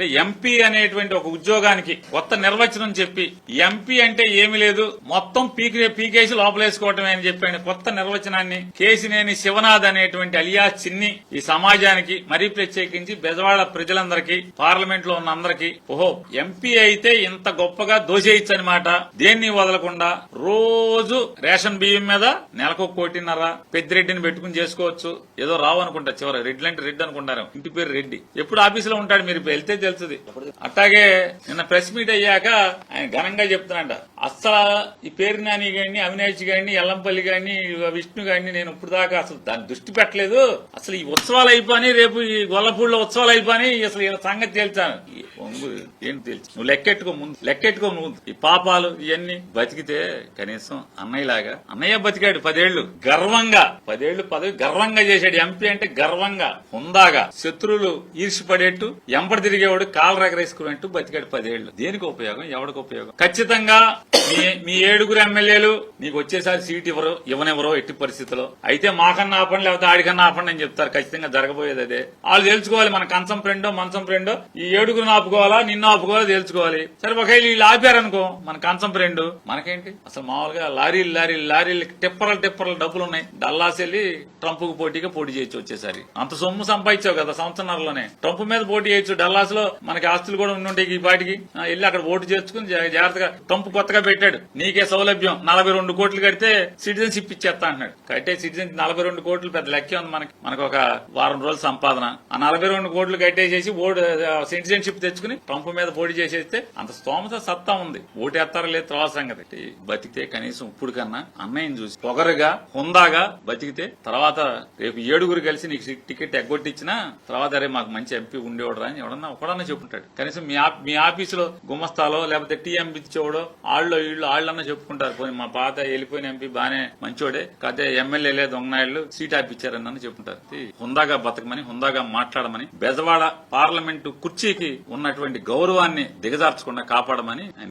అంటే ఎంపీ అనేటువంటి ఒక ఉద్యోగానికి కొత్త నిర్వచనం చెప్పి ఎంపీ అంటే ఏమీ లేదు మొత్తం పీకేసి లోపలేసుకోవటమే అని చెప్పాను కొత్త నిర్వచనాన్ని కేసినేని శివనాథ్ అనేటువంటి అలియా చిన్ని ఈ సమాజానికి మరీ ప్రత్యేకించి బెజవాడ ప్రజలందరికీ పార్లమెంట్ లో ఉన్న అందరికీ ఓహో ఎంపీ అయితే ఇంత గొప్పగా దోషేయచ్చు అనమాట దేన్ని వదలకుండా రోజు రేషన్ బియ్యం మీద నెలకు 1.5 పెద్దిరెడ్డిని పెట్టుకుని చేసుకోవచ్చు ఏదో రావు అనుకుంటా చివరి రెడ్డి అంటే రెడ్డి అనుకుంటారు ఇంటి పేరు రెడ్డి ఎప్పుడు ఆఫీసులో ఉంటాడు మీరు వెళ్తే తెలుస్తుంది అట్లాగే నిన్న ప్రెస్ మీట్ అయ్యాక ఆయన ఘనంగా చెప్తున్నాడ అస్సలు ఈ పేరు నాని గాని అవినాష్ గాని ఎల్లంపల్లి గాని విష్ణు గాని నేను ఇప్పుడు దాకా అసలు దాన్ని దృష్టి పెట్టలేదు అసలు ఈ ఉత్సవాలు అయిపోయి రేపు ఈ గొల్లపూడిలో ఉత్సవాలు అయిపోయి అసలు ఇలా సంగతి తేల్చాను ఏంటి తెలుసు నువ్వు లెక్కెట్టుకో నువ్వు ఈ పాపాలు ఇవన్నీ బతికితే కనీసం అన్నయ్యలాగా అన్నయ్య బతికాడు 10 ఏళ్లు గర్వంగా 10 ఏళ్లు పదవి గర్వంగా చేశాడు ఎంపీ అంటే గర్వంగా హుందాగా శత్రువులు ఈర్షిపడేట్టు ఎంపడి తిరిగేవాడు కాలు రగరేసుకున్నట్టు బతికాడు 10 ఏళ్లు దేనికి ఉపయోగం ఎవరికి ఉపయోగం ఖచ్చితంగా మీ 7 ఎమ్మెల్యేలు నీకు వచ్చేసారి సీట్ ఇవ్వనివ్వరో ఎట్టి పరిస్థితుల్లో అయితే మాకన్నా ఆపండి లేకపోతే ఆడికన్నా ఆపండి అని చెప్తారు ఖచ్చితంగా జరగబోయేది అదే వాళ్ళు తెలుసుకోవాలి మన కంచం ఫ్రెండో మంచం ఫ్రెండో ఈ 7 ఆపుకోవాలా నిన్ను ఆపుకోవాలా తెలుసుకోవాలి సరే ఒకవేళ వీళ్ళు ఆపారనుకో మన కంచం ఫ్రెండ్ మనకేంటి అసలు మామూలుగా లారీలు టిప్పర్లు డబ్బులు ఉన్నాయి డల్లాస్ వెళ్లి ట్రంప్ కు పోటీ చేయొచ్చు వచ్చేసారి అంత సొమ్ము సంపాదించావు కదా సంవత్సరంలోనే ట్రంప్ మీద పోటీ చేయొచ్చు డల్లాస్ లో మనకి ఆస్తులు కూడా ఉండుంటాయి ఈ పాటికి వెళ్ళి అక్కడ ఓటు చేర్చుకుని జాగ్రత్తగా ట్రంప్ కొత్తగా పెట్టాడు నీకే సౌలభ్యం 42 కోట్లు కడితే సిటిజన్షిప్ ఇచ్చేస్తా అంటున్నాడు కట్టే సిటిజన్ 42 కోట్లు పెద్ద లెక్కే ఉంది మనకు ఒక వారం రోజుల సంపాదన ఆ 42 కోట్లు కట్టేసేసి ఓటు సిటిజన్షిప్ తెచ్చుకుని ట్రంప్ మీద పోటీ చేసేస్తే అంత స్తోమత సత్తా ఉంది ఓటేస్తారా లేదు తర్వాత సంగతి బతికితే కనీసం ఇప్పుడు కన్నా అన్నయ్యని చూసి పొగరుగా హుందాగా బతికితే తర్వాత రేపు 7 కలిసి నీకు టికెట్ ఎగ్గొట్టించినా తర్వాత అరే మాకు మంచి ఎంపీ ఉండేవాడు అని ఒకడన్నా చెప్పుంటాడు కనీసం మీ ఆఫీసులో గుమస్తాలో లేకపోతే టీఎంపీ ఇచ్చేవాడో వాళ్ళన్నా చెప్పుకుంటారు పోయి మా పాత వెళ్ళిపోయిన ఎంపీ బానే మంచోడే కాకపోతే ఎమ్మెల్యేలే దొంగనాయుళ్ళు సీట్ ఆపిచ్చారని చెప్పుంటారు హుందాగా బతకమని హుందాగా మాట్లాడమని బెజవాడ పార్లమెంటు కుర్చీకి ఉన్నటువంటి గౌరవాన్ని దిగజార్చకుండా కాపాడమని